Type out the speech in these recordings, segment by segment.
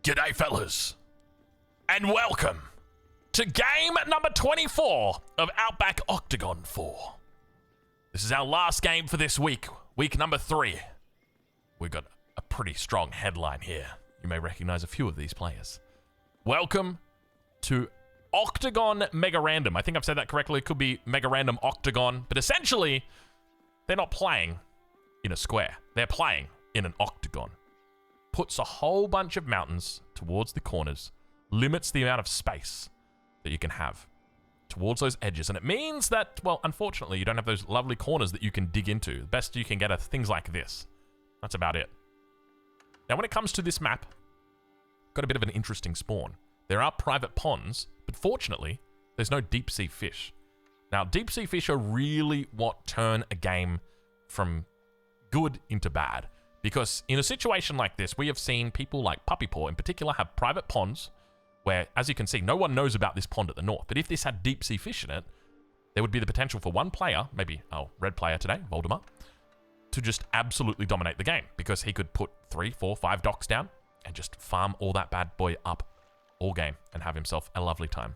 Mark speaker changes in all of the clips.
Speaker 1: G'day, fellas, and welcome to game number 24 of Outback Octagon 4. This is our last game for this week, week number 3. We've got a pretty strong headline here. You may recognize a few of these players. Welcome to Octagon Mega Random. I think I've said that correctly. It could be Mega Random Octagon, but essentially, they're not playing in a square. They're playing in an octagon. Puts a whole bunch of mountains towards the corners, limits the amount of space that you can have towards those edges, and it means that, well, unfortunately, you don't have those lovely corners that you can dig into. The best you can get are things like this. That's about it. Now, when it comes to this map, got a bit of an interesting spawn. There are private ponds, but fortunately, there's no deep sea fish. Now, deep sea fish are really what turn a game from good into bad. Because in a situation like this, we have seen people like Puppy Paw in particular have private ponds where, as you can see, no one knows about this pond at the north. But if this had deep sea fish in it, there would be the potential for one player, maybe our red player today, Voldemar, to just absolutely dominate the game because he could put 3, 4, 5 docks down and just farm all that bad boy up all game and have himself a lovely time.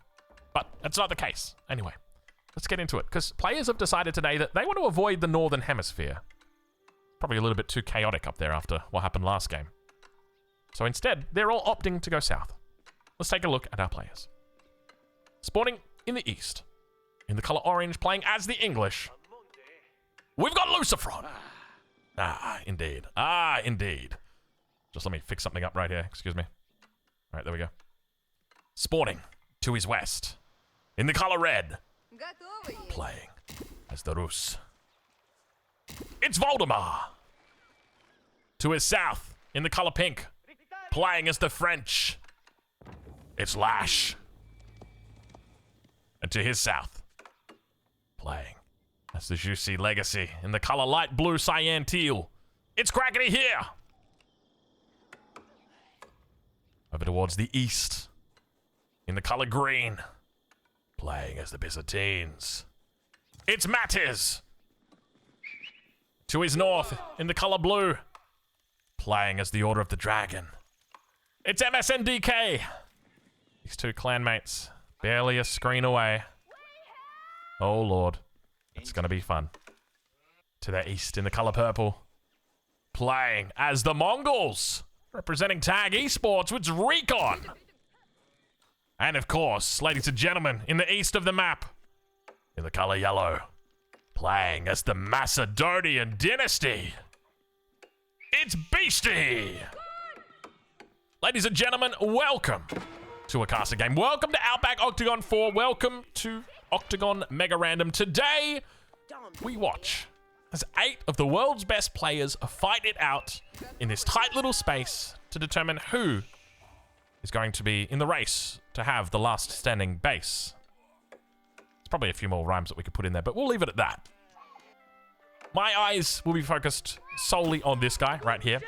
Speaker 1: But that's not the case. Anyway, let's get into it because players have decided today that they want to avoid the northern hemisphere. Probably a little bit too chaotic up there after what happened last game. So instead, they're all opting to go south. Let's take a look at our players. Spawning in the east, in the color orange, playing as the English, we've got Lucifer. Indeed. Indeed. Just let me fix something up right here. Excuse me. All right, there we go. Spawning to his west, in the color red, playing as the Rus. It's Voldemar. To his south, in the color pink, playing as the French, it's Lash. And to his south, playing as the Juicy Legacy, in the color light blue cyan teal, it's Kraken here. Over towards the east, in the color green, playing as the Byzantines, it's Mattis. To his north, in the color blue, playing as the Order of the Dragon, it's MSNDK. These two clanmates, barely a screen away. Oh lord, it's gonna be fun. To their east, in the color purple, playing as the Mongols, representing Tag Esports, with Recon. And of course, ladies and gentlemen, in the east of the map, in the color yellow, playing as the Macedonian Dynasty, it's Beastie! Ladies and gentlemen, welcome to a caster game. Welcome to Outback Octagon 4. Welcome to Octagon Mega Random. Today, we watch as 8 of the world's best players fight it out in this tight little space to determine who is going to be in the race to have the last standing base. Probably a few more rhymes that we could put in there, but we'll leave it at that. My eyes will be focused solely on this guy right here.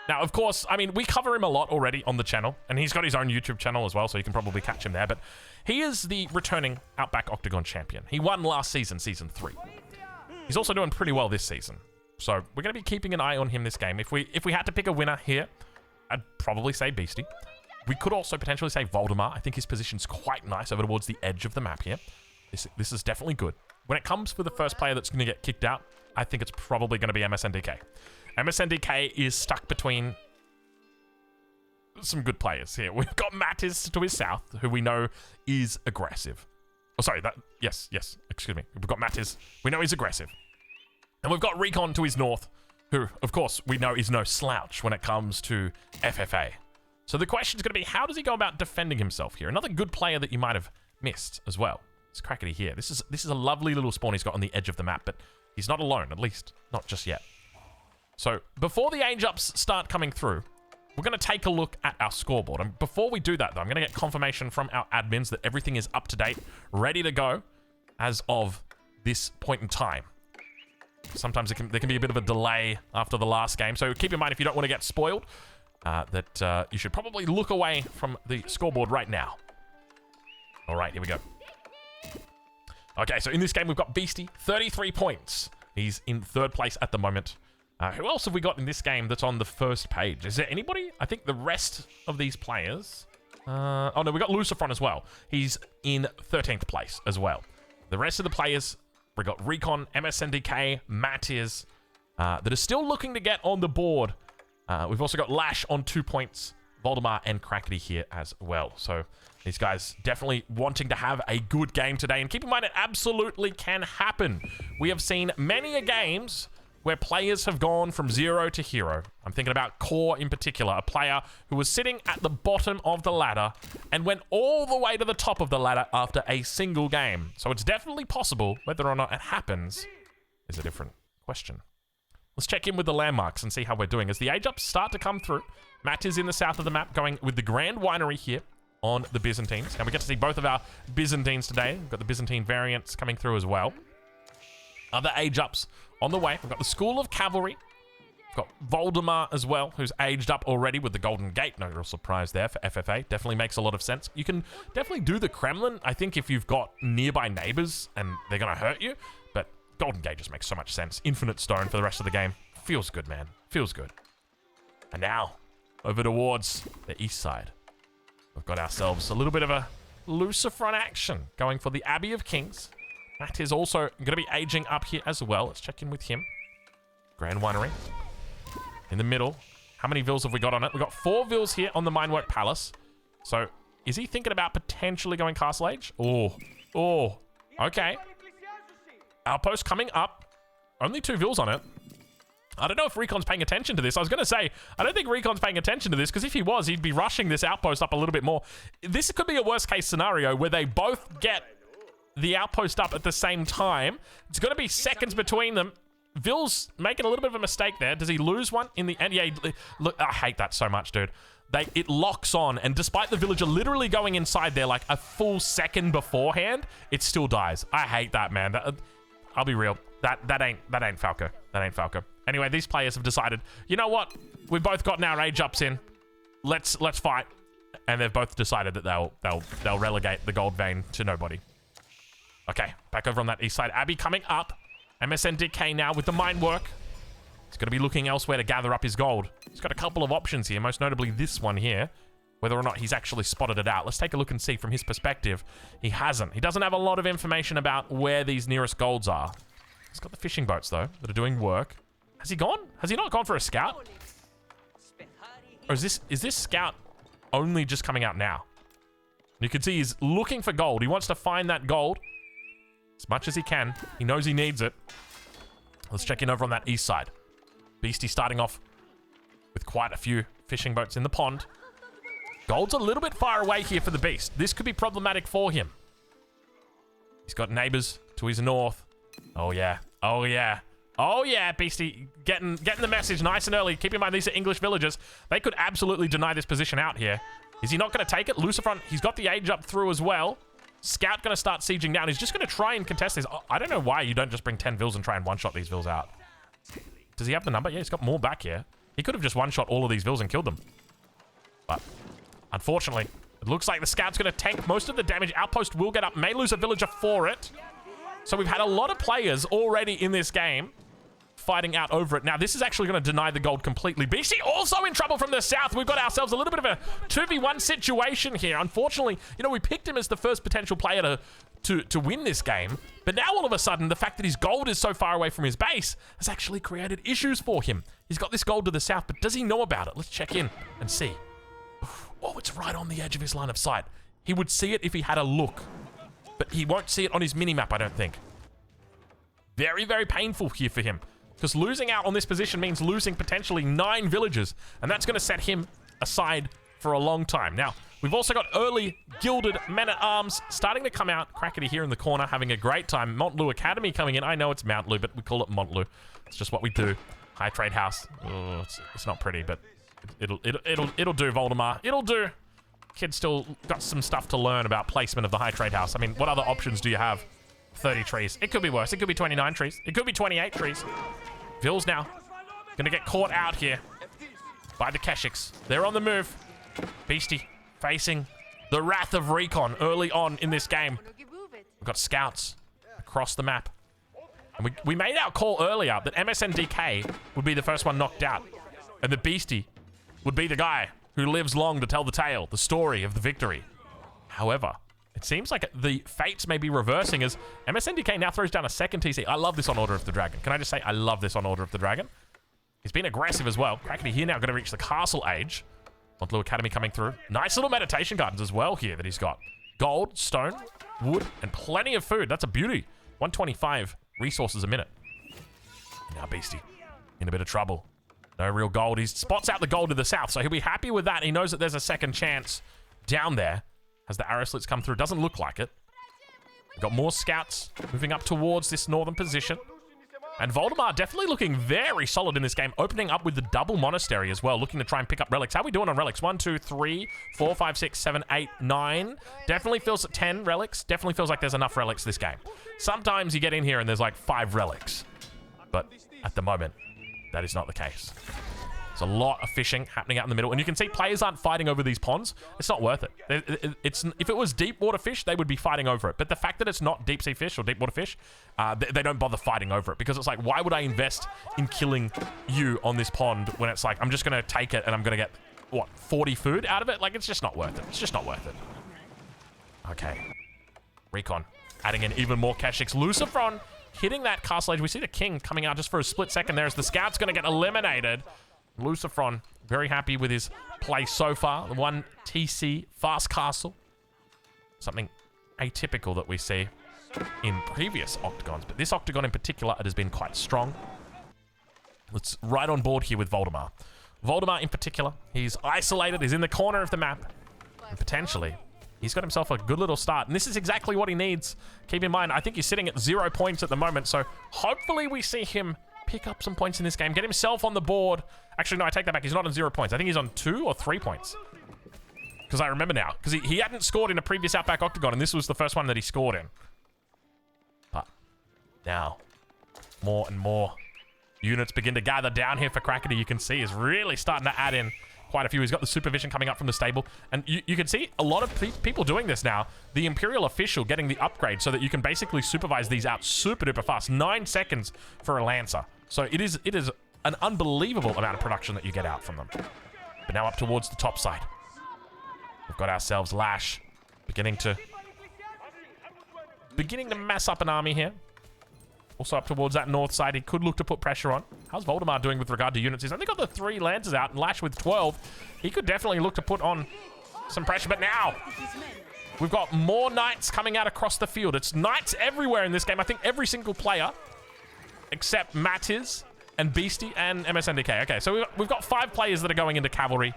Speaker 1: Now, of course, I mean, we cover him a lot already on the channel, and he's got his own YouTube channel as well, so you can probably catch him there, but he is the returning Outback Octagon champion. He won last season, season 3. He's also doing pretty well this season, so we're going to be keeping an eye on him this game. If we had to pick a winner here, I'd probably say Beastie. We could also potentially say Voldemar. I think his position's quite nice over towards the edge of the map here. This is definitely good. When it comes for the first player that's going to get kicked out, I think it's probably going to be MSNDK. MSNDK is stuck between some good players here. We've got Mattis to his south, who we know is aggressive. Oh, sorry, yes, excuse me. We've got Mattis, we know he's aggressive. And we've got Recon to his north, who, of course, we know is no slouch when it comes to FFA. So the question is going to be, how does he go about defending himself here? Another good player that you might have missed as well. It's Kraken here. This is a lovely little spawn he's got on the edge of the map, but he's not alone, at least not just yet. So before the age ups start coming through, we're going to take a look at our scoreboard. And before we do that, though, I'm going to get confirmation from our admins that everything is up to date, ready to go as of this point in time. Sometimes there can be a bit of a delay after the last game, so keep in mind if you don't want to get spoiled, that you should probably look away from the scoreboard right now. All right, here we go. Okay, so in this game, we've got Beastie, 33 points. He's in 3rd place at the moment. Who else have we got in this game that's on the first page? Is there anybody? I think the rest of these players... oh, no, we got Lucifer as well. He's in 13th place as well. The rest of the players, we got Recon, MSNDK, Mattis, that are still looking to get on the board. We've also got Lash on 2 points, Voldemar and Kraken here as well. So these guys definitely wanting to have a good game today. And keep in mind, it absolutely can happen. We have seen many a games where players have gone from 0 to hero. I'm thinking about Core in particular, a player who was sitting at the bottom of the ladder and went all the way to the top of the ladder after a single game. So it's definitely possible. Whether or not it happens is a different question. Let's check in with the landmarks and see how we're doing. As the age-ups start to come through, Matt is in the south of the map, going with the Grand Winery here on the Byzantines. And we get to see both of our Byzantines today. We've got the Byzantine variants coming through as well. Other age-ups on the way. We've got the School of Cavalry. We've got Voldemar as well, who's aged up already with the Golden Gate. No real surprise there for FFA. Definitely makes a lot of sense. You can definitely do the Kremlin, I think, if you've got nearby neighbors and they're going to hurt you. But Golden Gate just makes so much sense. Infinite Stone for the rest of the game. Feels good, man. Feels good. And now, over towards the east side. We've got ourselves a little bit of a Lucifer action going for the Abbey of Kings. Matt is also going to be aging up here as well. Let's check in with him. Grand Winery. In the middle. How many vills have we got on it? We've got 4 vills here on the Minework Palace. So, is he thinking about potentially going Castle Age? Oh, okay. Outpost coming up. Only 2 vills on it. I don't know if Recon's paying attention to this. I was going to say, I don't think Recon's paying attention to this, because if he was, he'd be rushing this outpost up a little bit more. This could be a worst case scenario where they both get the outpost up at the same time. It's going to be seconds between them. Vill's making a little bit of a mistake there. Does he lose one in the end? Yeah, look, I hate that so much, dude. It locks on, and despite the villager literally going inside there like a full second beforehand, it still dies. I hate that, man. I'll be real. That ain't Falco. That ain't Falco. Anyway, these players have decided, you know what? We've both gotten our age ups in. Let's fight. And they've both decided that they'll relegate the gold vein to nobody. Okay, back over on that east side. Abbey coming up. MSNDK now with the mine work. He's going to be looking elsewhere to gather up his gold. He's got a couple of options here, most notably this one here. Whether or not he's actually spotted it out. Let's take a look and see from his perspective. He hasn't. He doesn't have a lot of information about where these nearest golds are. He's got the fishing boats, though, that are doing work. Has he gone? Has he not gone for a scout? Or is this scout only just coming out now? You can see he's looking for gold. He wants to find that gold as much as he can. He knows he needs it. Let's check in over on that east side. Beastie starting off with quite a few fishing boats in the pond. Gold's a little bit far away here for the Beast. This could be problematic for him. He's got neighbors to his north. Oh, yeah. Oh, yeah. Oh, yeah, Beastie. Getting the message nice and early. Keep in mind, these are English villagers. They could absolutely deny this position out here. Is he not going to take it? Lucifer, he's got the age up through as well. Scout going to start sieging down. He's just going to try and contest this. I don't know why you don't just bring 10 vills and try and one-shot these vills out. Does he have the number? Yeah, he's got more back here. He could have just one-shot all of these vills and killed them. But unfortunately, it looks like the scout's going to tank most of the damage. Outpost will get up. May lose a villager for it. So we've had a lot of players already in this game fighting out over it. Now, this is actually going to deny the gold completely. BC also in trouble from the south. We've got ourselves a little bit of a 2v1 situation here. Unfortunately, you know, we picked him as the first potential player to win this game. But now, all of a sudden, the fact that his gold is so far away from his base has actually created issues for him. He's got this gold to the south, but does he know about it? Let's check in and see. Oh, it's right on the edge of his line of sight. He would see it if he had a look, but he won't see it on his minimap, I don't think. Very, very painful here for him, because losing out on this position means losing potentially 9 villagers, and that's going to set him aside for a long time. Now, we've also got early gilded men-at-arms starting to come out. Crackety here in the corner having a great time. Montlou Academy coming in. I know it's Mountlou, but we call it Montlou. It's just what we do. High trade house. Oh, it's not pretty, but it'll do, Voldemar. It'll do. Kid's still got some stuff to learn about placement of the high trade house. I mean, what other options do you have? 30 trees. It could be worse. It could be 29 trees. It could be 28 trees. Vils now gonna get caught out here by the Keshiks. They're on the move. Beastie facing the wrath of Recon early on in this game. We've got scouts across the map. And we made our call earlier that MSNDK would be the first one knocked out. And that Beastie would be the guy who lives long to tell the tale, the story of the victory. However, it seems like the fates may be reversing as MSNDK now throws down a second TC. I love this on Order of the Dragon. Can I just say I love this on Order of the Dragon? He's been aggressive as well. Kraken here now going to reach the castle age. Montloo Academy coming through. Nice little meditation gardens as well here that he's got. Gold, stone, wood, and plenty of food. That's a beauty. 125 resources a minute. Now Beastie in a bit of trouble. No real gold. He spots out the gold to the south, so he'll be happy with that. He knows that there's a second chance down there as the arrow slits come through. Doesn't look like it. We've got more scouts moving up towards this northern position. And Voldemar definitely looking very solid in this game, opening up with the double monastery as well, looking to try and pick up relics. How are we doing on relics? 1, 2, 3, 4, 5, 6, 7, 8, 9. Definitely feels 10 relics. Definitely feels like there's enough relics this game. Sometimes you get in here and there's like 5 relics. But at the moment, that is not the case. There's a lot of fishing happening out in the middle. And you can see players aren't fighting over these ponds. It's not worth it. If it was deep water fish, they would be fighting over it. But the fact that it's not deep sea fish or deep water fish, they don't bother fighting over it. Because it's like, why would I invest in killing you on this pond when it's like, I'm just going to take it and I'm going to get, what, 40 food out of it? Like, it's just not worth it. It's just not worth it. Okay. Recon. Adding in even more Keshiks. Lucifer hitting that castle edge. We see the king coming out just for a split second there as the scout's going to get eliminated. Lucifer, very happy with his play so far. The 1 TC fast castle. Something atypical that we see in previous octagons. But this octagon in particular, it has been quite strong. Let's right on board here with Voldemar. Voldemar in particular, he's isolated. He's in the corner of the map. And potentially, he's got himself a good little start. And this is exactly what he needs. Keep in mind, I think he's sitting at 0 points at the moment. So hopefully we see him pick up some points in this game, get himself on the board. Actually, no, I take that back. He's not on 0 points. I think he's on 2 or 3 points. Because I remember now. Because he hadn't scored in a previous Outback Octagon, and this was the first one that he scored in. But now, more and more units begin to gather down here for Kraken. You can see he's really starting to add in quite a few. He's got the supervision coming up from the stable. And you can see a lot of people doing this now. The Imperial official getting the upgrade so that you can basically supervise these out super duper fast. 9 seconds for a Lancer. So it is an unbelievable amount of production that you get out from them. But now up towards the top side. We've got ourselves Lash beginning to mess up an army here. Also up towards that north side, he could look to put pressure on. How's Voldemar doing with regard to units? He's only got the 3 Lancers out and Lash with 12. He could definitely look to put on some pressure. But now, we've got more Knights coming out across the field. It's Knights everywhere in this game. I think every single player, except Mattis and Beastie and MSNDK. Okay, so we've got 5 players that are going into cavalry.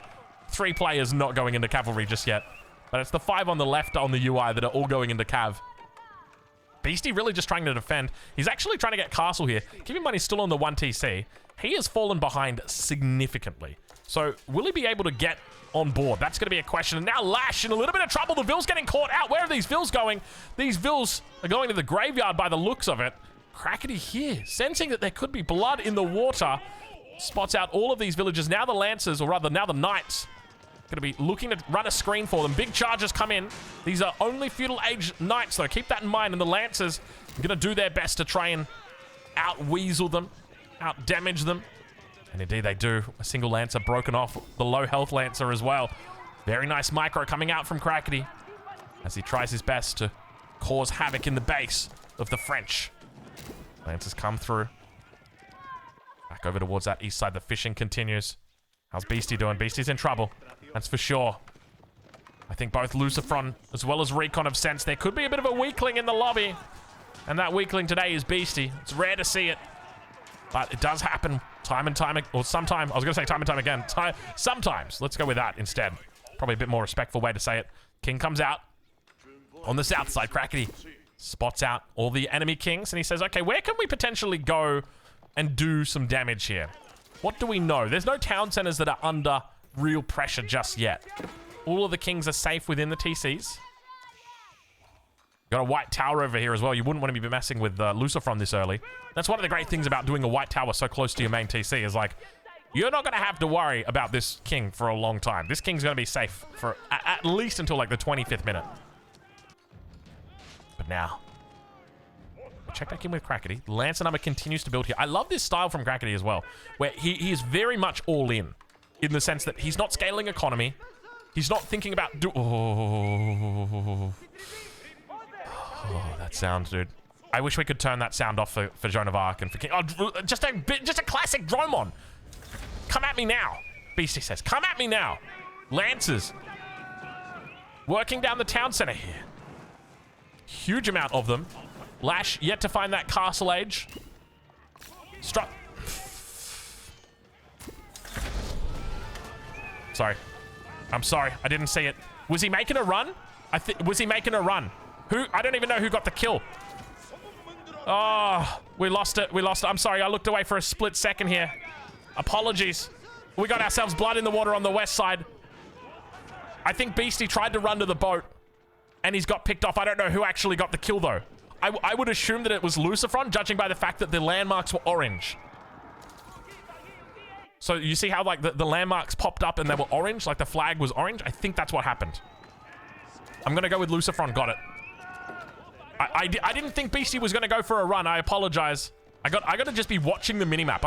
Speaker 1: 3 players not going into cavalry just yet. But it's the 5 on the left on the UI that are all going into cav. Beastie really just trying to defend. He's actually trying to get castle here. Keep in mind he's still on the 1 TC. He has fallen behind significantly. So will he be able to get on board? That's going to be a question. And now Lash in a little bit of trouble. The Vills getting caught out. Where are these Vills going? These Vills are going to the graveyard by the looks of it. Kraken here, sensing that there could be blood in the water, spots out all of these villagers. Now the Lancers, or rather now the Knights, going to be looking to run a screen for them. Big charges come in. These are only feudal age Knights, though. Keep that in mind. And the Lancers are going to do their best to try and out-weasel them, out-damage them. And indeed they do. A single Lancer broken off. The low health Lancer as well. Very nice micro coming out from Krakeny as he tries his best to cause havoc in the base of the French. Lancers come through. Back over towards that east side. The fishing continues. How's Beastie doing? Beastie's in trouble. That's for sure. I think both Lucifer as well as Recon have sensed there could be a bit of a weakling in the lobby. And that weakling today is Beastie. It's rare to see it. But it does happen time and time, or sometime. I was going to say time and time again. Sometimes. Let's go with that instead. Probably a bit more respectful way to say it. King comes out on the south side. Kraken spots out all the enemy kings and he says, okay, where can we potentially go and do some damage here? What do we know? There's no town centers that are under real pressure just yet. All of the kings are safe within the TCs. Got a white tower over here as well. You wouldn't want to be messing with Lucifer this early. That's one of the great things about doing a white tower so close to your main TC is like, you're not going to have to worry about this king for a long time. This king's going to be safe for at least until like the 25th minute. But now, Check back in with Kraken. Lancer number continues to build here. I love this style from Kraken as well, where he is very much all in the sense that he's not scaling economy. He's not thinking about... Oh, that sound, dude. I wish we could turn that sound off for Joan of Arc and for King. Oh, just a classic Dromon. Come at me now. Beastie says, come at me now. Lancers. Working down the town center here. Huge amount of them. Lash yet to find that castle age. Sorry. I'm sorry. I didn't see it. Was he making a run? Was he making a run? Who? I don't even know who got the kill. Oh, we lost it. We lost it. I'm sorry. I looked away for a split second here. Apologies. We got ourselves blood in the water on the west side. I think Beastie tried to run to the boat and he's got picked off. I don't know who actually got the kill though. I would assume that it was Lucifer, judging by the fact that the landmarks were orange. So you see how like the landmarks popped up and they were orange, like the flag was orange? I think that's what happened. I'm gonna go with Lucifer. Got it. I didn't think Beastie was gonna go for a run. I apologize. I got to just be watching the minimap.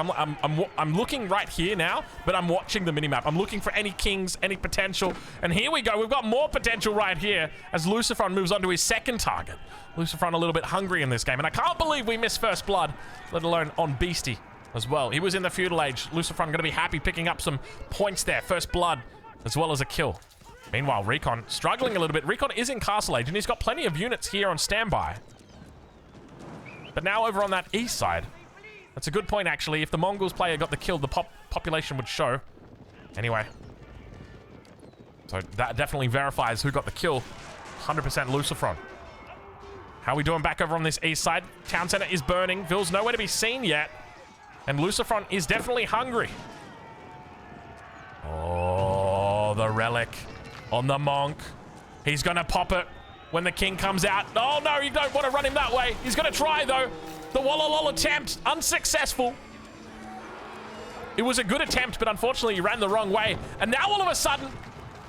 Speaker 1: I'm looking right here now, but I'm watching the minimap. I'm looking for any kings, any potential. And here we go. We've got more potential right here as Lucifer moves on to his second target. Lucifer a little bit hungry in this game. And I can't believe we missed first blood, let alone on Beastie as well. He was in the feudal age. Lucifer going to be happy picking up some points there. First blood as well as a kill. Meanwhile, Recon struggling a little bit. Recon is in castle age and he's got plenty of units here on standby. But now over on that east side, that's a good point actually. If the Mongols player got the kill, the population would show. Anyway. So that definitely verifies who got the kill. 100% Lucifer. How are we doing back over on this east side? Town center is burning. Ville's nowhere to be seen yet. And Lucifer is definitely hungry. Oh, the relic on the monk. He's gonna pop it when the king comes out. Oh no, you don't want to run him that way. He's gonna try though. The WOLOLO attempt, unsuccessful. It was a good attempt, but unfortunately he ran the wrong way. And now all of a sudden,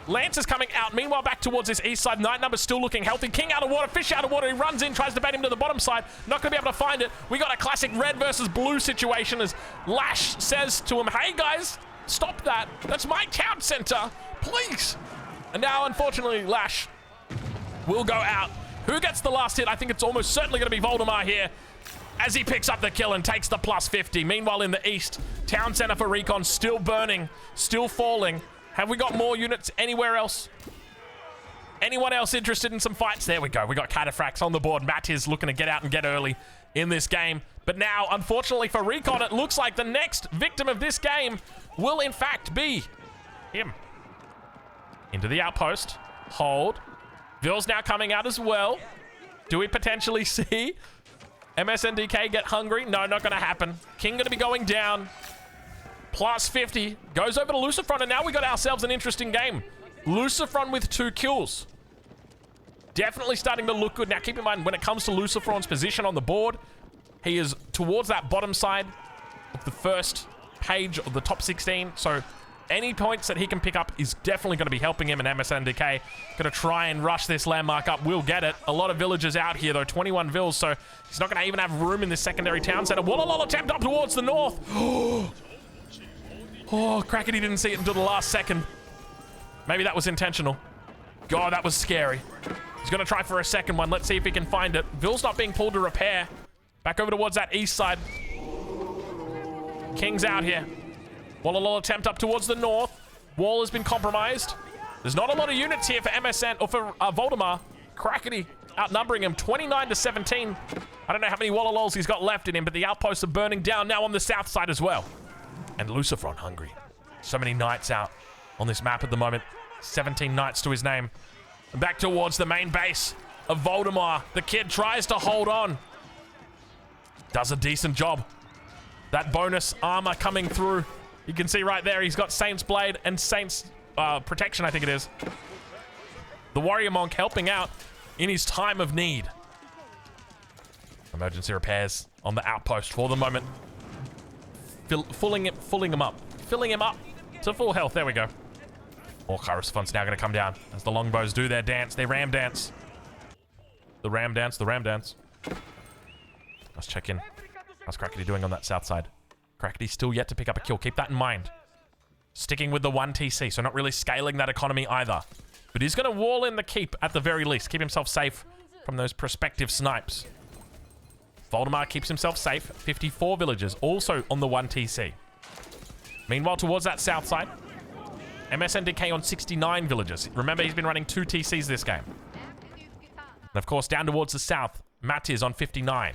Speaker 1: Lance is coming out. Meanwhile, back towards this east side. Knight number still looking healthy. King out of water, fish out of water. He runs in, tries to bait him to the bottom side. Not gonna be able to find it. We got a classic red versus blue situation as Lash says to him, hey guys, stop that. That's my town center, please. And now, unfortunately, Lash will go out. Who gets the last hit? I think it's almost certainly going to be Voldemar here as he picks up the kill and takes the plus 50. Meanwhile, in the east, town center for Recon still burning, still falling. Have we got more units anywhere else? Anyone else interested in some fights? There we go. We got Cataphracts on the board. Mattis looking to get out and get early in this game. But now, unfortunately for Recon, it looks like the next victim of this game will in fact be him. Into the outpost. Hold. Ville's now coming out as well. Do we potentially see MSNDK get hungry? No, not going to happen. King going to be going down. Plus 50. Goes over to Lucifer, and now we got ourselves an interesting game. Lucifer with 2 kills. Definitely starting to look good. Now, keep in mind, when it comes to Lucifer's position on the board, he is towards that bottom side of the first page of the top 16. So any points that he can pick up is definitely going to be helping him, and MSNDK going to try and rush this landmark up. We'll get it. A lot of villagers out here, though. 21 vills, so he's not going to even have room in this secondary town center. WOLOLO attempt up towards the north. Oh, Kraken didn't see it until the last second. Maybe that was intentional. God, that was scary. He's going to try for a second one. Let's see if he can find it. Ville's not being pulled to repair. Back over towards that east side. King's out here. WOLOLO attempt up towards the north. Wall has been compromised. There's not a lot of units here for MSN or for Voldemar. Kraken outnumbering him 29 to 17. I don't know how many WOLOLOs he's got left in him, but the outposts are burning down now on the south side as well. And Lucifer hungry. So many knights out on this map at the moment. 17 knights to his name. And back towards the main base of Voldemar. The kid tries to hold on. Does a decent job. That bonus armor coming through. You can see right there, he's got Saint's Blade and Saint's Protection, I think it is. The Warrior Monk helping out in his time of need. Emergency repairs on the outpost for the moment. Filling him up to full health. There we go. More Correspondence now going to come down as the longbows do their dance, their ram dance. The ram dance, the ram dance. Let's check in. How's Kraken doing on that south side? Kraken still yet to pick up a kill. Keep that in mind. Sticking with the 1 TC, so not really scaling that economy either. But he's going to wall in the keep at the very least. Keep himself safe from those prospective snipes. Voldemar keeps himself safe. 54 villagers, also on the 1 TC. Meanwhile, towards that south side, MSNDK on 69 villagers. Remember, he's been running 2 TCs this game. And of course, down towards the south, Mattis on 59.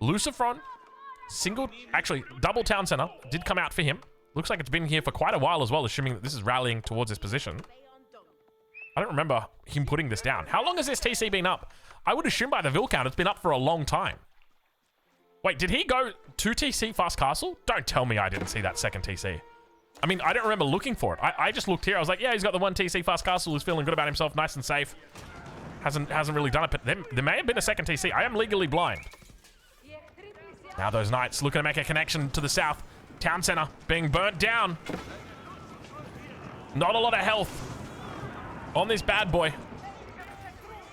Speaker 1: Lucifer, actually, double town center, did come out for him. Looks like it's been here for quite a while as well, assuming that this is rallying towards his position. I don't remember him putting this down. How long has this TC been up? I would assume by the Vil count, it's been up for a long time. Wait, did he go 2 TC fast castle? Don't tell me I didn't see that second TC. I mean, I don't remember looking for it. I just looked here. I was like, yeah, he's got the 1 TC fast castle. He's feeling good about himself, nice and safe. Hasn't really done it, but there may have been a second TC. I am legally blind. Now those knights looking to make a connection to the south. Town center being burnt down. Not a lot of health on this bad boy.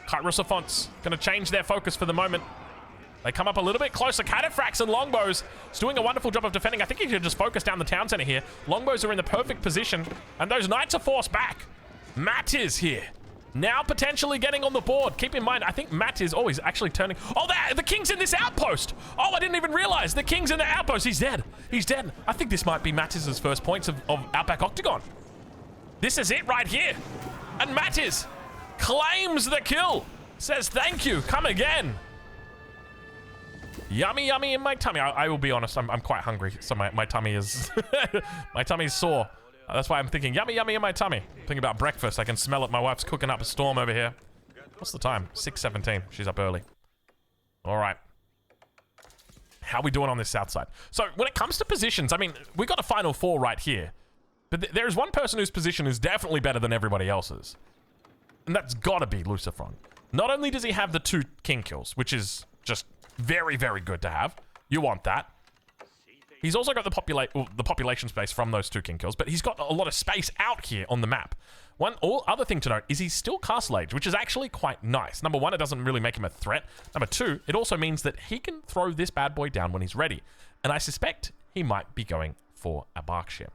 Speaker 1: Russophonts gonna change their focus for the moment. They come up a little bit closer. Cataphracts and longbows is doing a wonderful job of defending. I think he should just focus down the town center here. Longbows are in the perfect position, and those knights are forced back. Mattis here. Now potentially getting on the board. Keep in mind, I think Mattis, oh, he's actually turning. Oh, the king's in this outpost. Oh, I didn't even realize. The king's in the outpost. He's dead. He's dead. I think this might be Mattis's first points of Outback Octagon. This is it right here. And Mattis claims the kill. Says, thank you. Come again. Yummy, yummy in my tummy. I will be honest, I'm quite hungry, so my tummy is... my tummy's sore. That's why I'm thinking yummy, yummy in my tummy. Thinking about breakfast. I can smell it. My wife's cooking up a storm over here. What's the time? 6:17. She's up early. All right. How are we doing on this south side? So when it comes to positions, I mean, we got a final 4 right here. But there's one person whose position is definitely better than everybody else's. And that's got to be Lucifer. Not only does he have the 2 king kills, which is just very, very good to have. You want that. He's also got the population space from those 2 king kills, but he's got a lot of space out here on the map. One other thing to note is he's still castle age, which is actually quite nice. Number 1, it doesn't really make him a threat. Number 2, it also means that he can throw this bad boy down when he's ready. And I suspect he might be going for a Berkshire.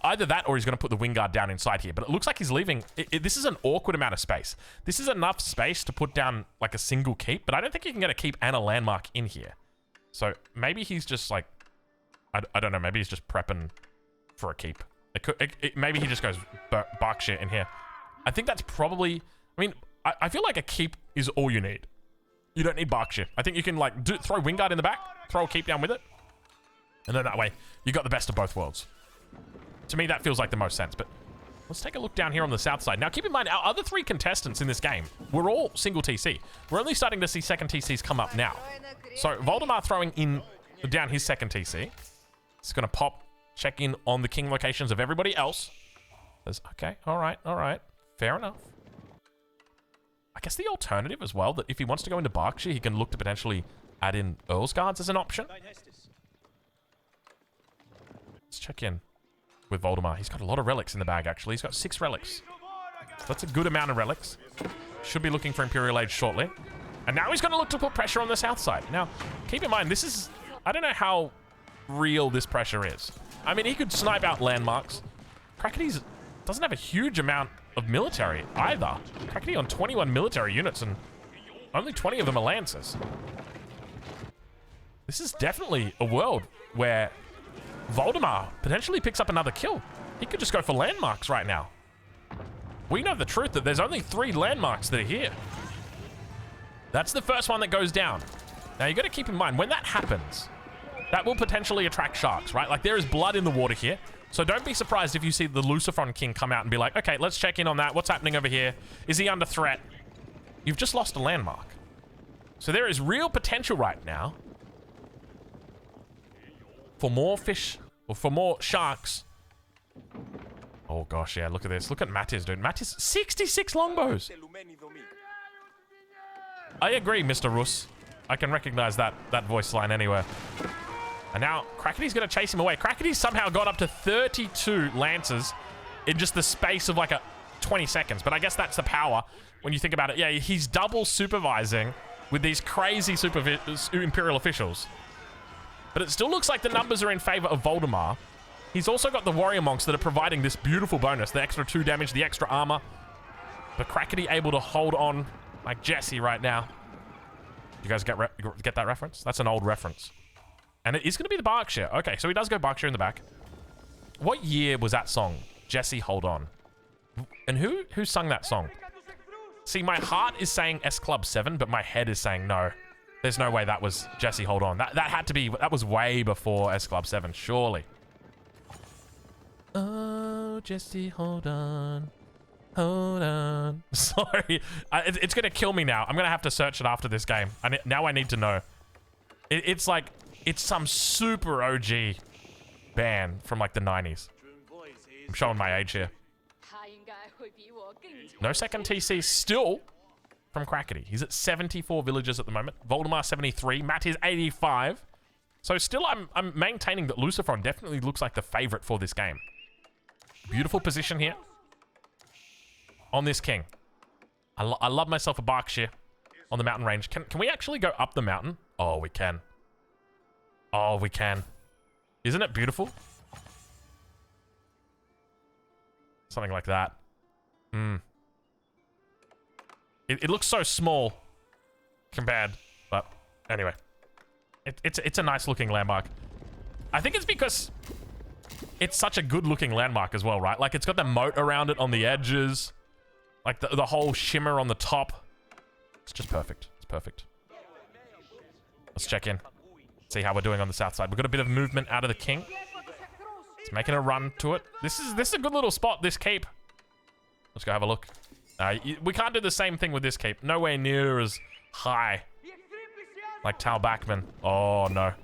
Speaker 1: Either that or he's going to put the wing guard down inside here. But it looks like he's leaving... this is an awkward amount of space. This is enough space to put down like a single keep, but I don't think you can get a keep and a landmark in here. So maybe he's just like... I don't know. Maybe he's just prepping for a keep. Maybe he just goes Berkshire in here. I think that's probably... I mean, I feel like a keep is all you need. You don't need Berkshire. I think you can like throw wing guard in the back, throw a keep down with it. And then that way, you got the best of both worlds. To me, that feels like the most sense, but let's take a look down here on the south side. Now, keep in mind, our other 3 contestants in this game were all single TC. We're only starting to see second TCs come up now. So, Voldemar throwing in down his second TC. It's going to pop, check in on the king locations of everybody else. Okay, all right. Fair enough. I guess the alternative as well, that if he wants to go into Berkshire, he can look to potentially add in Earl's Guards as an option. Let's check in with Voldemar. He's got a lot of relics in the bag, actually. He's got 6 relics. So that's a good amount of relics. Should be looking for Imperial Age shortly. And now he's going to look to put pressure on the south side. Now, keep in mind, this is... I don't know how real this pressure is. I mean, he could snipe out landmarks. Kraken doesn't have a huge amount of military either. Kraken on 21 military units, and only 20 of them are Lancers. This is definitely a world where Voldemar potentially picks up another kill. He could just go for landmarks right now. We know the truth that there's only 3 landmarks that are here. That's the first one that goes down. Now, you got to keep in mind, when that happens, that will potentially attract sharks, right? Like, there is blood in the water here. So don't be surprised if you see the Lucifer King come out and be like, okay, let's check in on that. What's happening over here? Is he under threat? You've just lost a landmark. So there is real potential right now for more fish, or for more sharks. Oh gosh, yeah, look at this. Look at Mattis, dude. Mattis, 66 longbows. I agree, Mr. Russ. I can recognize that voice line anywhere. And now, Kraken's going to chase him away. Kraken somehow got up to 32 Lancers in just the space of like 20 seconds. But I guess that's the power when you think about it. Yeah, he's double supervising with these crazy Imperial officials. But it still looks like the numbers are in favor of Voldemar. He's also got the warrior monks that are providing this beautiful bonus, the extra 2 damage, the extra armor. But Kraken able to hold on like Jesse right now. You guys get that reference? That's an old reference. And it is going to be the Berkshire. Okay, so he does go Berkshire in the back. What year was that song? Jesse, hold on. And who sung that song? See, my heart is saying S Club 7, but my head is saying no. There's no way that was Jesse, hold on. That had to be, that was way before S Club 7, surely. Oh, Jesse, hold on. Hold on. Sorry. It's going to kill me now. I'm going to have to search it after this game. Now I need to know. It's like, it's some super OG band from like the 90s. I'm showing my age here. No second TC still from Kraken. He's at 74 villagers at the moment. Voldemar 73. Mattis 85. So still I'm maintaining that Lucifer definitely looks like the favorite for this game. Beautiful position here on this king. I love myself a Berkshire on the mountain range. Can we actually go up the mountain? Oh, we can. Oh, we can. Isn't it beautiful? Something like that. It looks so small compared, but anyway. It's a nice looking landmark. I think it's because it's such a good looking landmark as well, right? Like it's got the moat around it on the edges. Like the whole shimmer on the top. It's just perfect. It's perfect. Let's check in. See how we're doing on the south side. We've got a bit of movement out of the king. It's making a run to it. This is a good little spot, this cape. Let's go have a look. We can't do the same thing with this cape. Nowhere near as high. Like Tal Bachman. Oh, no.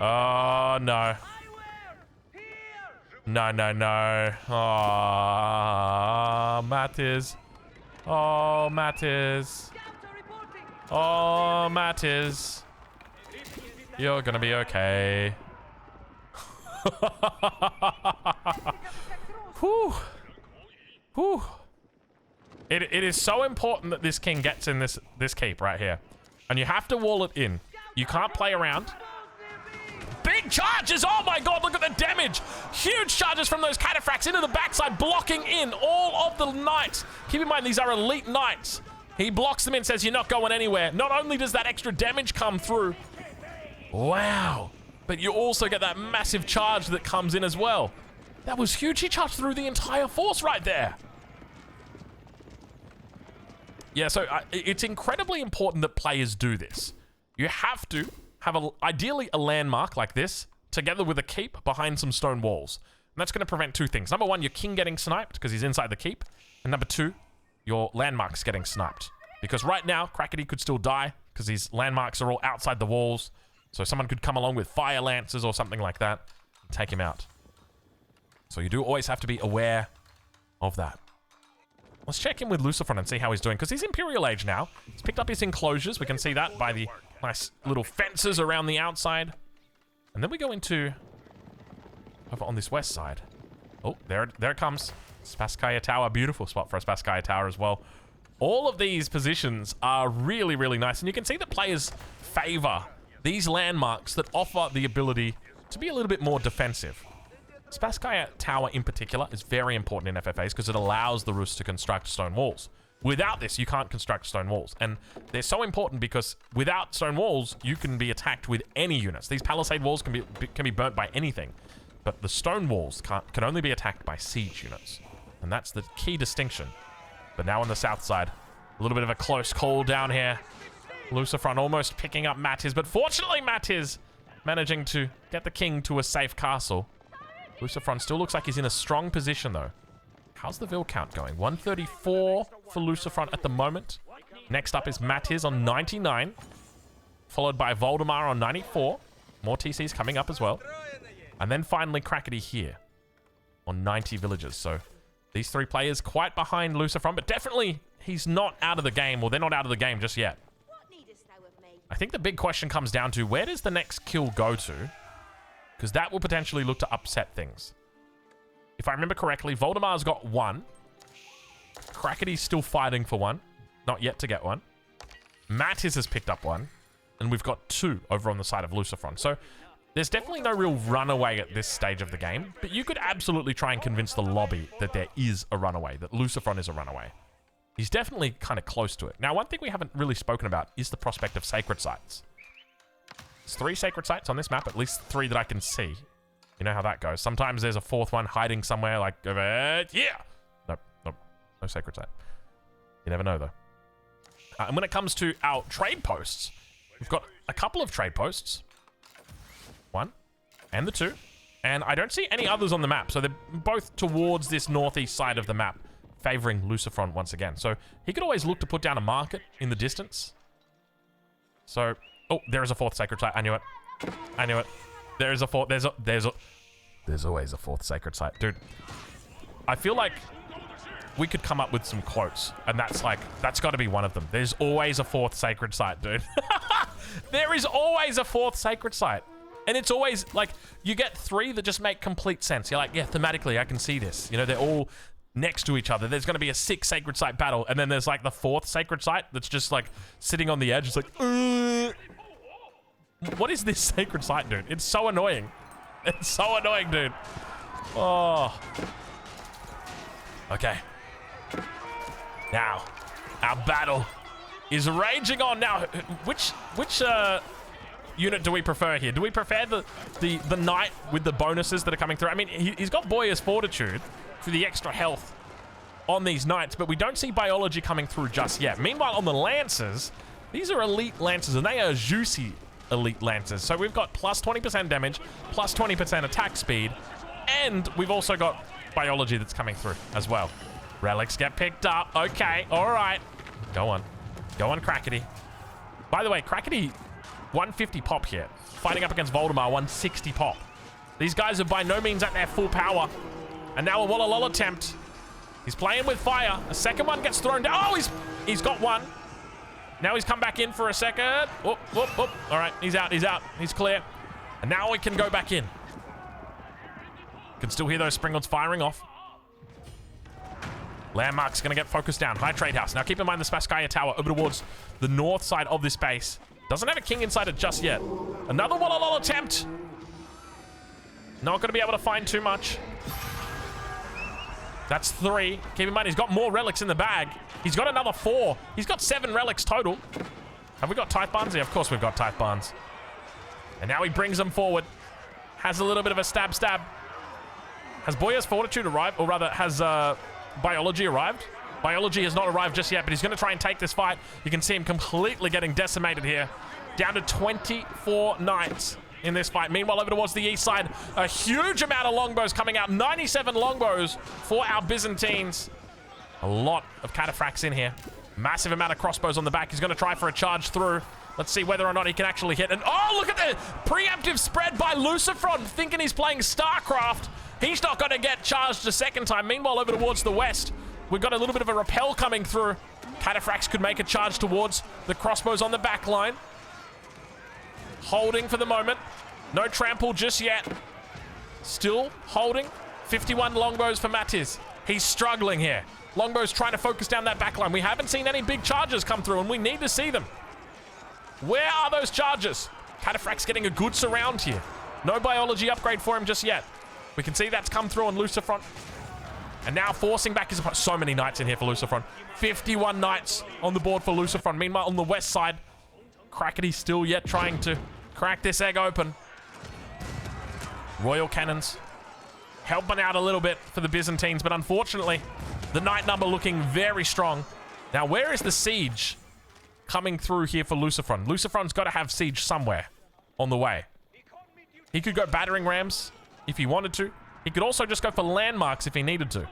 Speaker 1: Oh, no. No, no, no. Oh, Mattis. Oh, Mattis. Oh, Mattis. You're gonna be okay. Whew. Whew. It is so important that this king gets in this cape right here. And you have to wall it in. You can't play around. Big charges! Oh my god, look at the damage! Huge charges from those cataphracts into the backside, blocking in all of the knights. Keep in mind, these are elite knights. He blocks them in, says you're not going anywhere. Not only does that extra damage come through, wow, but you also get that massive charge that comes in as well. That was huge. He charged through the entire force right there. Yeah, so it's incredibly important that players do this. You have to have ideally a landmark like this, together with a keep behind some stone walls. And that's going to prevent two things. Number one, your king getting sniped because he's inside the keep. And number two, your landmarks getting sniped. Because right now, Kraken could still die because these landmarks are all outside the walls. So someone could come along with fire lances or something like that and take him out. So you do always have to be aware of that. Let's check in with Lucifer and see how he's doing, because he's Imperial age now. He's picked up his enclosures. We can see that by the nice little fences around the outside. And then we go into over on this west side. Oh, there it comes. Spasskaya Tower, beautiful spot for a Spasskaya Tower as well. All of these positions are really, really nice. And you can see that players favor these landmarks that offer the ability to be a little bit more defensive. Spasskaya Tower in particular is very important in FFAs because it allows the Rus to construct stone walls. Without this, you can't construct stone walls. And they're so important because without stone walls, you can be attacked with any units. These palisade walls can be burnt by anything. But the stone walls can only be attacked by siege units. And that's the key distinction. But now on the south side, a little bit of a close call down here. Lucifer almost picking up Mattis, but fortunately Mattis managing to get the king to a safe castle. Lucifer still looks like he's in a strong position though. How's the Vil count going? 134 for Lucifer at the moment. Next up is Mattis on 99, followed by Voldemar on 94. More TCs coming up as well. And then finally Kraken here on 90 villagers. So these three players quite behind Lucifer, but definitely he's not out of the game, or they're not out of the game just yet. I think the big question comes down to where does the next kill go to? Because that will potentially look to upset things. If I remember correctly, Voldemar's got one. Kraken's still fighting for one. Not yet to get one. Mattis has picked up one, and we've got 2 over on the side of Lucifer. So there's definitely no real runaway at this stage of the game, but you could absolutely try and convince the lobby that there is a runaway, that Lucifer is a runaway. He's definitely kind of close to it. Now, one thing we haven't really spoken about is the prospect of sacred sites. There's 3 sacred sites on this map, at least 3 that I can see. You know how that goes. Sometimes there's a 4th one hiding somewhere, like over here. Nope, nope, no sacred site. You never know, though. And when it comes to our trade posts, we've got a couple of trade posts. 1 and the 2. And I don't see any others on the map. So they're both towards this northeast side of the map, favoring Lucifer once again. So he could always look to put down a market in the distance. So, oh, there is a 4th sacred site. I knew it. I knew it. There is a 4th. There's always a 4th sacred site. Dude, I feel like we could come up with some quotes, and that's got to be one of them. There's always a 4th sacred site, dude. There is always a 4th sacred site. And it's always, like, you get 3 that just make complete sense. You're like, yeah, thematically, I can see this. You know, they're all next to each other. There's going to be a 6 sacred site battle, and then there's, like, the 4th sacred site that's just, like, sitting on the edge. It's like, what is this sacred site, dude? It's so annoying. It's so annoying, dude. Oh. Okay. Now, our battle is raging on. Now, which unit do we prefer here? Do we prefer the knight with the bonuses that are coming through? I mean, he's got Boyer's Fortitude for the extra health on these knights, but we don't see biology coming through just yet. Meanwhile, on the lancers, these are elite lancers, and they are juicy elite lancers. So we've got plus 20% damage, plus 20% attack speed, and we've also got biology that's coming through as well. Relics get picked up. Okay, all right. Go on. Go on, Kraken. By the way, Kraken, 150 pop here. Fighting up against Voldemar, 160 pop. These guys are by no means at their full power. And now a WOLOLO attempt. He's playing with fire. A second one gets thrown down. Oh, he's got one. Now he's come back in for a second. Whoop, whoop, whoop. All right, he's out, he's out. He's clear. And now we can go back in. Can still hear those Springalds firing off. Landmark's going to get focused down. High Trade House. Now keep in mind the Spaskaya Tower over towards the north side of this base. Doesn't have a king inside it just yet. Another WOLOLO attempt. Not going to be able to find too much. That's 3. Keep in mind, he's got more relics in the bag. He's got another 4. He's got 7 relics total. Have we got Tithe Barns? Yeah, of course we've got Tithe Barns. And now he brings them forward. Has a little bit of a stab. Has Boyer's Fortitude arrived? Or rather, has Biology arrived? Biology has not arrived just yet, but he's going to try and take this fight. You can see him completely getting decimated here. Down to 24 knights in this fight. Meanwhile, over towards the east side, a huge amount of longbows coming out. 97 longbows for our Byzantines. A lot of cataphracts in here. Massive amount of crossbows on the back. He's going to try for a charge through. Let's see whether or not he can actually hit. And oh, look at the preemptive spread by Lucifer, thinking he's playing StarCraft. He's not going to get charged a second time. Meanwhile, over towards the west, we've got a little bit of a rappel coming through. Cataphracts could make a charge towards the crossbows on the back line. Holding for the moment. No trample just yet. Still holding. 51 longbows for Mattis. He's struggling here. Longbows trying to focus down that back line. We haven't seen any big charges come through, and we need to see them. Where are those charges? Cataphract's getting a good surround here. No biology upgrade for him just yet. We can see that's come through on Lucifer. And now forcing back his opponent. So many knights in here for Lucifer. 51 knights on the board for Lucifer. Meanwhile, on the west side, Kraken still yet trying to crack this egg open. Royal Cannons helping out a little bit for the Byzantines, but unfortunately, the knight number looking very strong. Now, where is the siege coming through here for Lucifer? Lucifer's got to have siege somewhere on the way. He could go battering rams if he wanted to. He could also just go for landmarks if he needed to.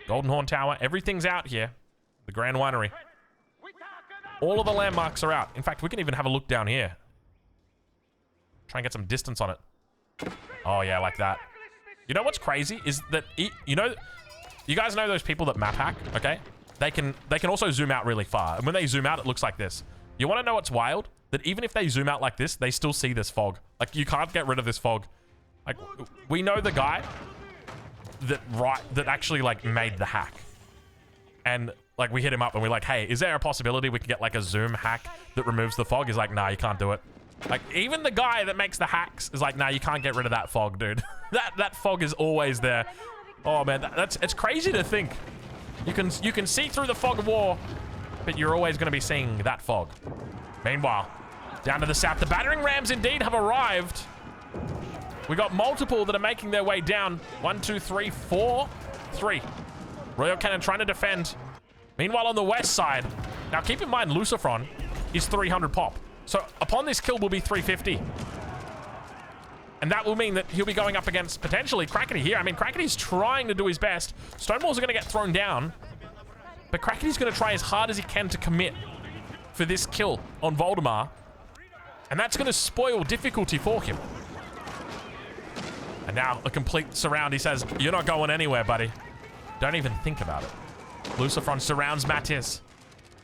Speaker 1: Golden Horn Tower, everything's out here. The Grand Winery. All of the landmarks are out. In fact, we can even have a look down here. Try and get some distance on it. Oh yeah, like that. You know what's crazy is that you guys know those people that map hack, okay? They can also zoom out really far. And when they zoom out, it looks like this. You want to know what's wild? That even if they zoom out like this, they still see this fog. Like, you can't get rid of this fog. Like, we know the guy that actually, like, made the hack. And like we hit him up and we're like, hey, is there a possibility we can get like a zoom hack that removes the fog? He's like, nah, you can't do it. Like, even the guy that makes the hacks is like, nah, you can't get rid of that fog, dude. that fog is always there. Oh man, it's crazy to think. You can see through the fog of war, but you're always going to be seeing that fog. Meanwhile, down to the south, the battering rams indeed have arrived. We got multiple that are making their way down. 1, 2, 3, 4, 3. Royal Cannon trying to defend. Meanwhile, on the west side, now keep in mind, Lucifer is 300 pop. So upon this kill will be 350. And that will mean that he'll be going up against potentially Kraken here. I mean, Kraken's trying to do his best. Stonewalls are going to get thrown down. But Kraken's going to try as hard as he can to commit for this kill on Voldemar. And that's going to spoil difficulty for him. And now a complete surround. He says, you're not going anywhere, buddy. Don't even think about it. Lucifer surrounds Mattis.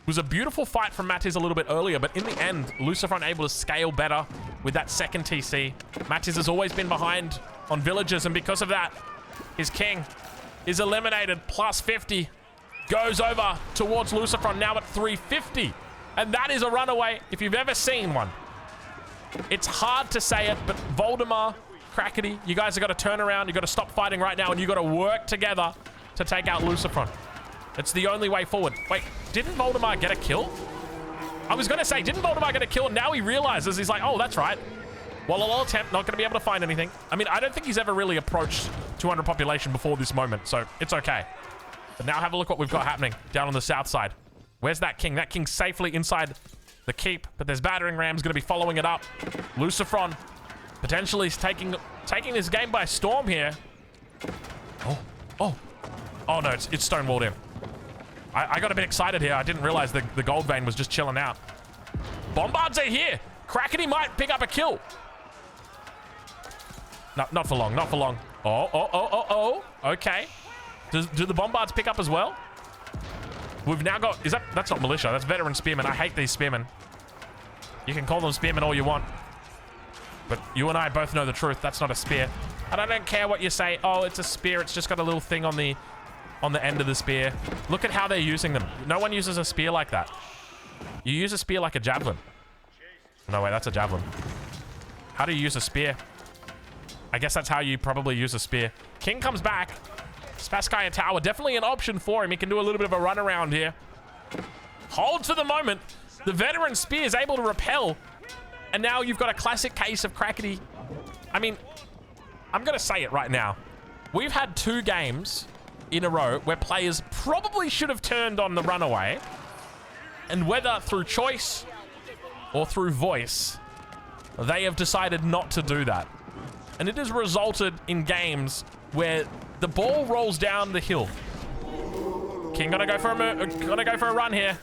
Speaker 1: It was a beautiful fight from Mattis a little bit earlier, but in the end, Lucifer able to scale better with that second TC. Mattis has always been behind on villagers, and because of that, his king is eliminated. Plus 50 goes over towards Lucifer, now at 350. And that is a runaway if you've ever seen one. It's hard to say it, but Voldemar, Kraken, you guys have got to turn around. You've got to stop fighting right now, and you've got to work together to take out Lucifer. It's the only way forward. Wait, didn't Voldemar get a kill? I was going to say, didn't Voldemar get a kill? And now he realizes, he's like, oh, that's right. WOLOLO attempt, not going to be able to find anything. I mean, I don't think he's ever really approached 200 population before this moment, so it's okay. But now have a look what we've got happening down on the south side. Where's that king? That king's safely inside the keep, but there's battering rams going to be following it up. Lucifer potentially taking this game by storm here. Oh no, it's stonewalled in. I got a bit excited here. I didn't realize the gold vein was just chilling out. Bombards are here. Kraken might pick up a kill. No, not for long, not for long. Oh. Okay. Do the bombards pick up as well? We've now got, that's not militia, that's veteran spearmen. I hate these spearmen. You can call them spearmen all you want. But you and I both know the truth. That's not a spear. And I don't care what you say. Oh, it's a spear. It's just got a little thing on the end of the spear. Look at how they're using them. No one uses a spear like that. You use a spear like a javelin. No way, that's a javelin. How do you use a spear? I guess that's how you probably use a spear. King comes back. Spaskaya Tower, definitely an option for him. He can do a little bit of a run around here. Holds for the moment. The veteran spear is able to repel. And now you've got a classic case of Kraken. I mean, I'm going to say it right now. We've had 2 games in a row where players probably should have turned on the runaway. And whether through choice or through voice, they have decided not to do that. And it has resulted in games where the ball rolls down the hill. King gonna go for a run here.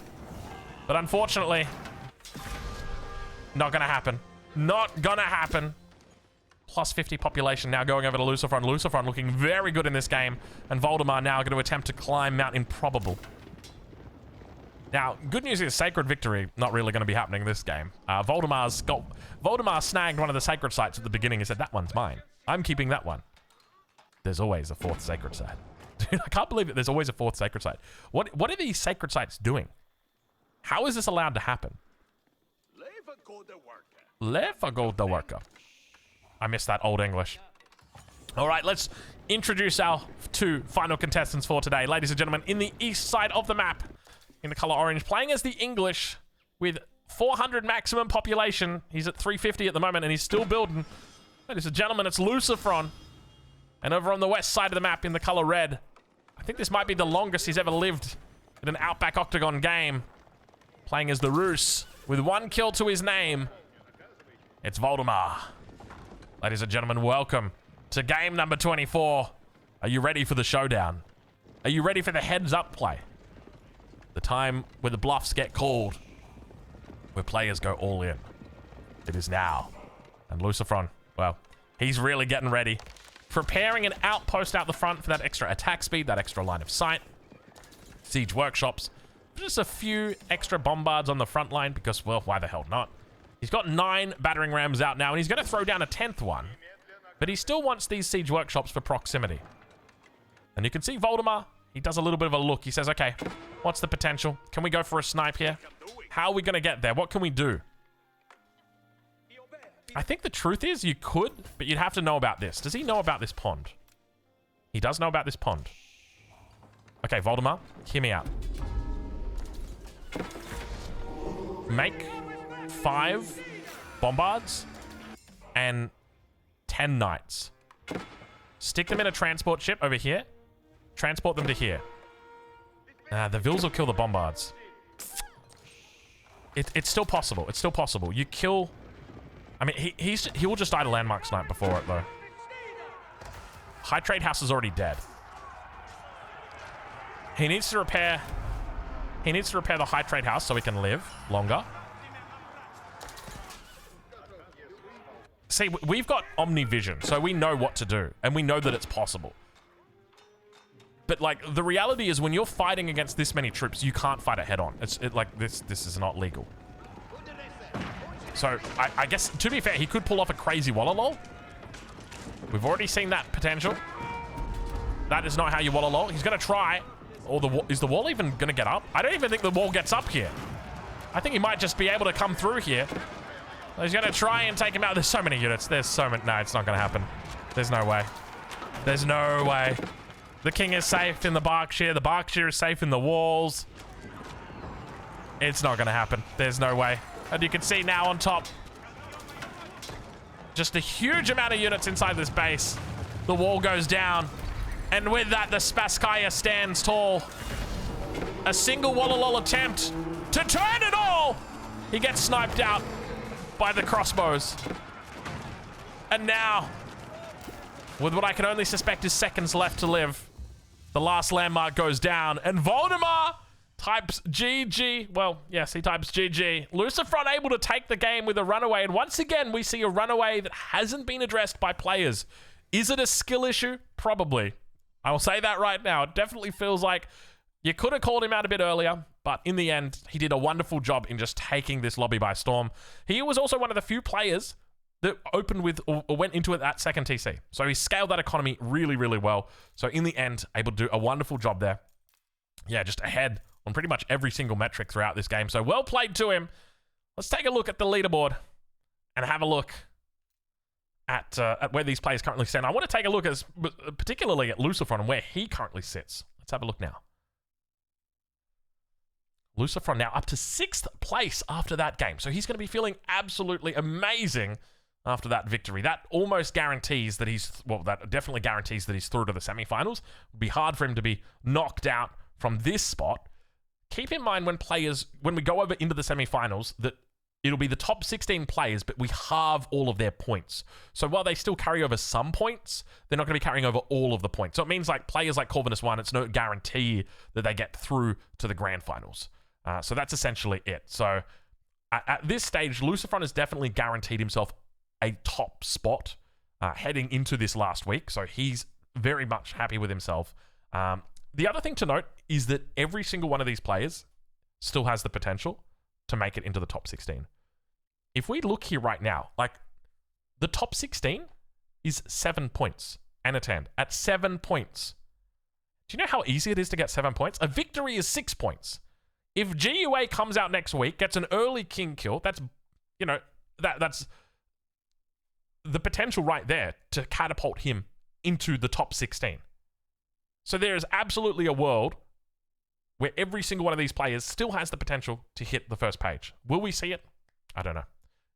Speaker 1: But unfortunately, not gonna happen. Not gonna happen. Plus 50 population now going over to Lucifer. Lucifer looking very good in this game. And Voldemar now going to attempt to climb Mount Improbable. Now, good news is Sacred Victory not really going to be happening this game. Voldemar snagged one of the sacred sites at the beginning and said, that one's mine. I'm keeping that one. There's always a 4th sacred site. Dude, I can't believe it. There's always a 4th sacred site. What are these sacred sites doing? How is this allowed to happen? Lefa go the worker. I missed that old English. All right, let's introduce our 2 final contestants for today. Ladies and gentlemen, in the east side of the map, in the color orange, playing as the English with 400 maximum population. He's at 350 at the moment, and he's still building. Ladies and gentlemen, it's Lucifer. And over on the west side of the map in the color red, I think this might be the longest he's ever lived in an Outback Octagon game. Playing as the Roos with 1 kill to his name. It's Voldemar. Ladies and gentlemen, welcome to game number 24. Are you ready for the showdown? Are you ready for the heads-up play? The time where the bluffs get called, where players go all in. It is now. And Lucifer, well, he's really getting ready. Preparing an outpost out the front for that extra attack speed, that extra line of sight. Siege workshops. Just a few extra bombards on the front line because, well, why the hell not? He's got 9 battering rams out now, and he's going to throw down a 10th one. But he still wants these siege workshops for proximity. And you can see Voldemar He does a little bit of a look. He says, okay, what's the potential? Can we go for a snipe here? How are we going to get there? What can we do? I think the truth is you could, but you'd have to know about this. Does he know about this pond? He does know about this pond. Okay, Voldemar, hear me out. Make 5 bombards and 10 knights. Stick them in a transport ship over here. Transport them to here. The Vils will kill the bombards. It's still possible. It's still possible. You kill... I mean, he will just die to landmark snipe before it, though. High Trade House is already dead. He needs to repair... He needs to repair the High Trade House so he can live longer. See, we've got Omnivision, so we know what to do. And we know that it's possible. But, like, the reality is when you're fighting against this many troops, you can't fight it head-on. Like, this is not legal. So, I guess, to be fair, he could pull off a crazy WOLOLO. We've already seen that potential. That is not how you WOLOLO. He's going to try. Or is the wall even going to get up? I don't even think the wall gets up here. I think he might just be able to come through here. He's going to try and take him out. There's so many units. There's so many. No, it's not going to happen. There's no way. There's no way. The king is safe in the Berkshire. The Berkshire is safe in the walls. It's not going to happen. There's no way. And you can see now on top, just a huge amount of units inside this base. The wall goes down. And with that, the Spasskaya stands tall. A single WOLOLO attempt to turn it all. He gets sniped out by the crossbows. And now, with what I can only suspect is seconds left to live, the last landmark goes down. And Voldemar types GG. Well, yes, he types GG. Lucifer unable to take the game with a runaway. And once again, we see a runaway that hasn't been addressed by players. Is it a skill issue? Probably. I will say that right now. It definitely feels like you could have called him out a bit earlier, but in the end, he did a wonderful job in just taking this lobby by storm. He was also one of the few players that opened with or went into it at second TC. So he scaled that economy really, really well. So in the end, able to do a wonderful job there. Yeah, just ahead on pretty much every single metric throughout this game. So well played to him. Let's take a look at the leaderboard and have a look at where these players currently stand. I want to take a look particularly at Lucifer and where he currently sits. Let's have a look now. Lucifer now up to 6th place after that game. So he's going to be feeling absolutely amazing after that victory. That almost guarantees that that definitely guarantees that he's through to the semifinals. It would be hard for him to be knocked out from this spot. Keep in mind when we go over into the semifinals, that it'll be the top 16 players, but we halve all of their points. So while they still carry over some points, they're not going to be carrying over all of the points. So it means like players like Corvinus 1, it's no guarantee that they get through to the grand finals. So that's essentially it. So at this stage, Lucifer has definitely guaranteed himself a top spot heading into this last week. So he's very much happy with himself. The other thing to note is that every single one of these players still has the potential to make it into the top 16. If we look here right now, like the top 16 is 7 points and a 10 at 7 points. Do you know how easy it is to get 7 points? A victory is 6 points. If GUA comes out next week, gets an early king kill, that's, you know, that's the potential right there to catapult him into the top 16. So there is absolutely a world where every single one of these players still has the potential to hit the first page. Will we see it? I don't know.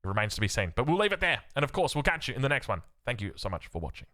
Speaker 1: It remains to be seen. But we'll leave it there. And of course, we'll catch you in the next one. Thank you so much for watching.